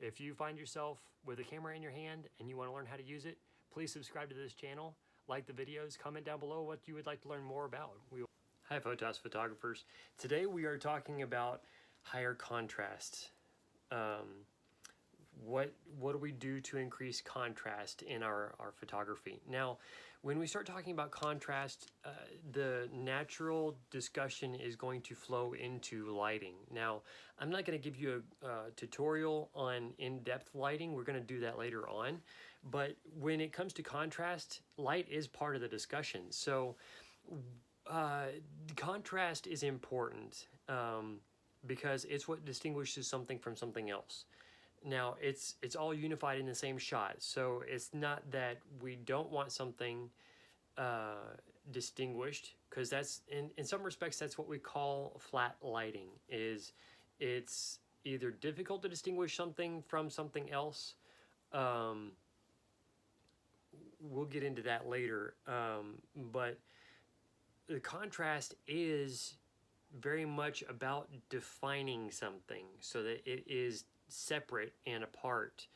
If you find yourself with a camera in your hand and you want to learn how to use it, please subscribe to this channel, like the videos, comment down below what you would like to learn more about. Hi Photos photographers. Today we are talking about higher contrast. What do we do to increase contrast in our photography? Now, when we start talking about contrast, the natural discussion is going to flow into lighting. Now, I'm not going to give you a tutorial on in-depth lighting. We're going to do that later on. But when it comes to contrast, light is part of the discussion. So contrast is important because it's what distinguishes something from something else. Now, it's all unified in the same shot, so it's not that we don't want something distinguished, because that's, in some respects, that's what we call flat lighting, is it's either difficult to distinguish something from something else. We'll get into that later, but the contrast is very much about defining something so that it is separate and apart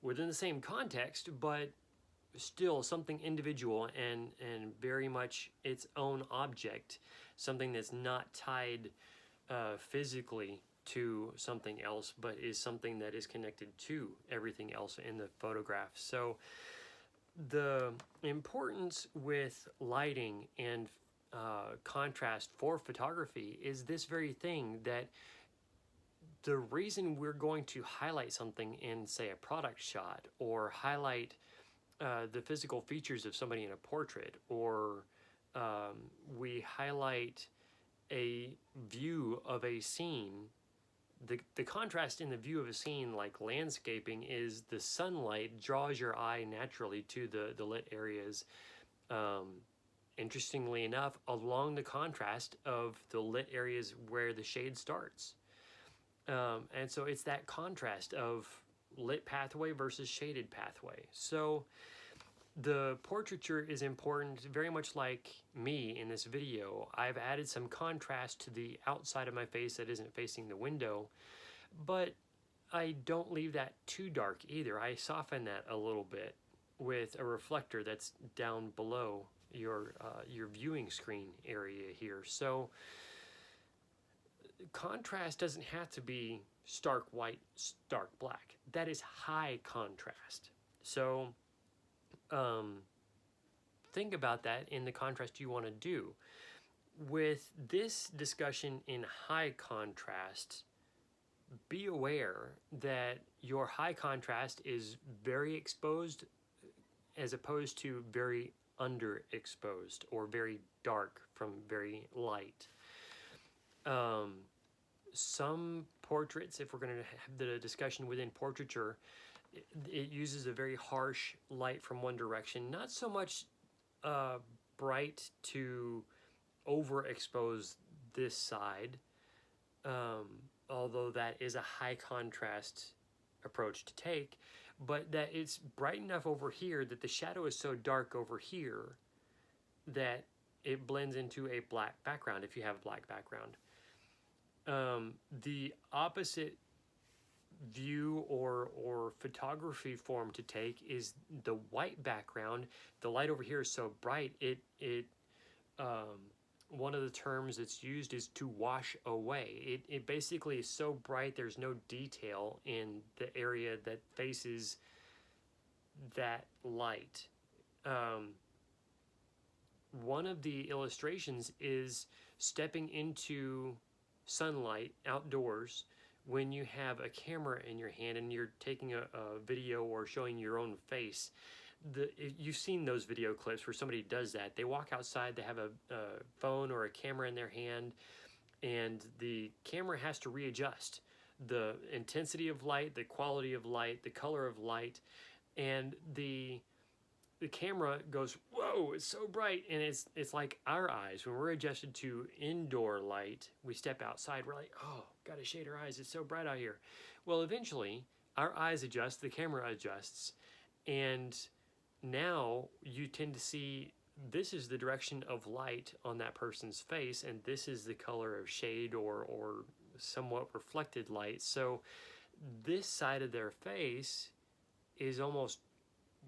within the same context, but still something individual and very much its own object, something that's not tied physically to something else, but is something that is connected to everything else in the photograph. So the importance with lighting and contrast for photography is this very thing, that the reason we're going to highlight something in, say, a product shot, or highlight the physical features of somebody in a portrait, or we highlight a view of a scene, the contrast in the view of a scene like landscaping is the sunlight draws your eye naturally to the lit areas. Interestingly enough, along the contrast of the lit areas where the shade starts. And so it's that contrast of lit pathway versus shaded pathway. So the portraiture is important, very much like me in this video. I've added some contrast to the outside of my face that isn't facing the window, but I don't leave that too dark either. I soften that a little bit with a reflector that's down below your viewing screen area here. So contrast doesn't have to be stark white, stark black. That is high contrast. So think about that in the contrast you want to do. With this discussion in high contrast, be aware that your high contrast is very exposed as opposed to very underexposed, or very dark from very light. Some portraits, if we're going to have the discussion within portraiture, it uses a very harsh light from one direction, not so much bright to overexpose this side, although that is a high contrast approach to take, but that it's bright enough over here that the shadow is so dark over here that it blends into a black background if you have a black background. The opposite view or photography form to take is the white background. The light over here is so bright, one of the terms that's used is to wash away. It basically is so bright there's no detail in the area that faces that light. One of the illustrations is stepping into sunlight outdoors when you have a camera in your hand and you're taking a video or showing your own face. You've seen those video clips where somebody does that. They walk outside, they have a phone or a camera in their hand, and the camera has to readjust the intensity of light, the quality of light, the color of light, and the camera goes, whoa, it's so bright. And it's like our eyes, when we're adjusted to indoor light, we step outside, we're like, oh, gotta shade our eyes, it's so bright out here. Well, eventually our eyes adjust, the camera adjusts, and now you tend to see this is the direction of light on that person's face, and this is the color of shade or somewhat reflected light. So This side of their face is almost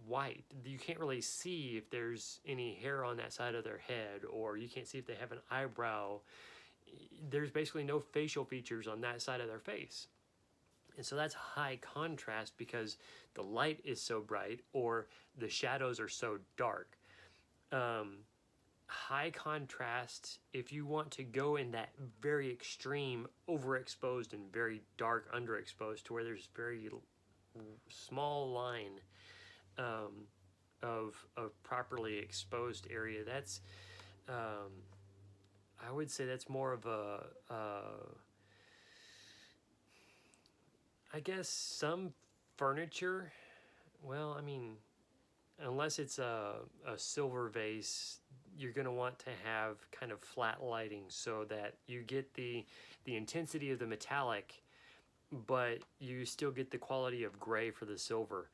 white. You can't really see if there's any hair on that side of their head, or you can't see if they have an eyebrow. There's basically no facial features on that side of their face. And so that's high contrast because the light is so bright or the shadows are so dark. High contrast, if you want to go in that very extreme overexposed and very dark underexposed to where there's very small line of properly exposed area, that's I would say that's more of a I guess some furniture. Well, I mean, unless it's a silver vase, you're going to want to have kind of flat lighting so that you get the intensity of the metallic, but you still get the quality of gray for the silver.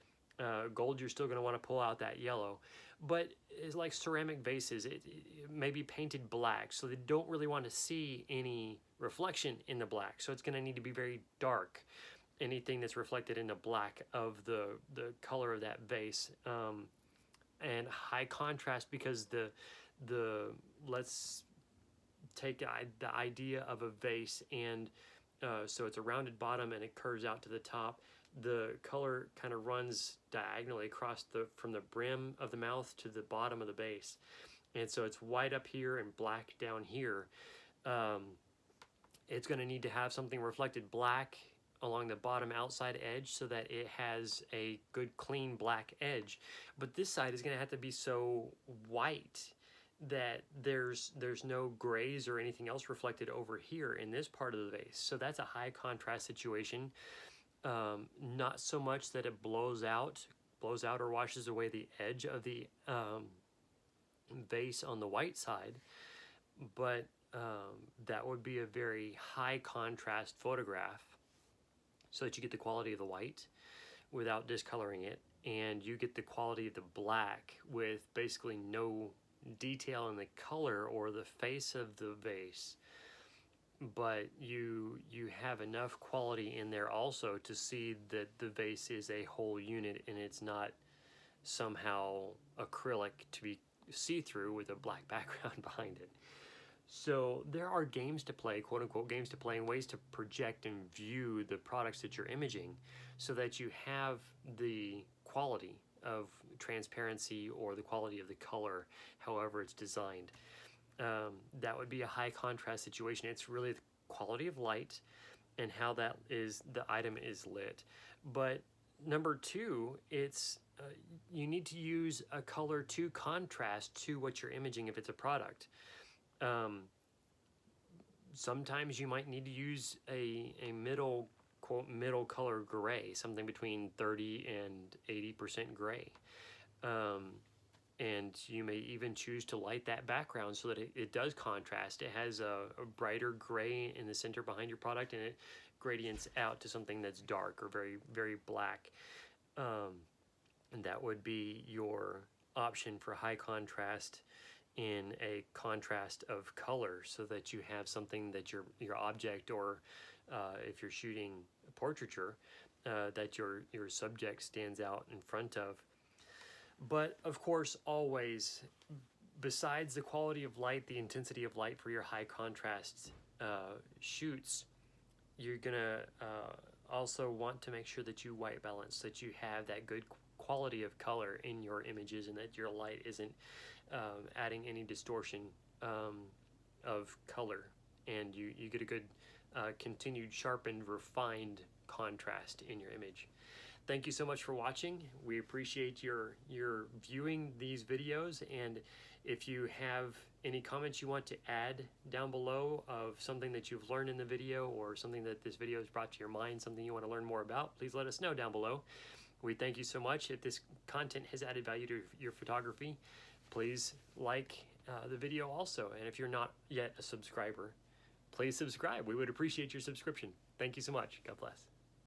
Gold, you're still going to want to pull out that yellow. But it's like ceramic vases, it may be painted black, so they don't really want to see any reflection in the black. So it's going to need to be very dark. Anything that's reflected in the black of the color of that vase. And high contrast because let's take the idea of a vase, and so it's a rounded bottom and it curves out to the top. The color kind of runs diagonally across from the brim of the mouth to the bottom of the base, and so it's white up here and black down here. It's going to need to have something reflected black along the bottom outside edge so that it has a good clean black edge. But this side is going to have to be so white that there's no grays or anything else reflected over here in this part of the vase. So that's a high contrast situation. Not so much that it blows out or washes away the edge of the vase on the white side, but that would be a very high contrast photograph, so that you get the quality of the white without discoloring it, and you get the quality of the black with basically no detail in the color or the face of the vase, but you have enough quality in there also to see that the vase is a whole unit and it's not somehow acrylic to be see-through with a black background behind it. So there are games to play, quote unquote games to play, and ways to project and view the products that you're imaging so that you have the quality of transparency or the quality of the color, however it's designed. That would be a high contrast situation. It's really the quality of light and how the item is lit. But number two, it's you need to use a color to contrast to what you're imaging if it's a product. Sometimes you might need to use a middle, quote, middle color gray, something between 30 and 80% gray. And you may even choose to light that background so that it does contrast. It has a brighter gray in the center behind your product, and it gradients out to something that's dark or very, very black. And that would be your option for high contrast in a contrast of color, so that you have something that your object, or if you're shooting a portraiture, that your subject stands out in front of. But of course, always, besides the quality of light, the intensity of light for your high contrast shoots, you're gonna also want to make sure that you white balance, that you have that good quality of color in your images, and that your light isn't adding any distortion of color, and you get a good continued sharpened, refined contrast in your image. Thank you so much for watching. We appreciate your viewing these videos, and if you have any comments you want to add down below of something that you've learned in the video, or something that this video has brought to your mind, something you want to learn more about, please let us know down below. We thank you so much. If this content has added value to your photography, please like the video also. And if you're not yet a subscriber, please subscribe. We would appreciate your subscription. Thank you so much. God bless.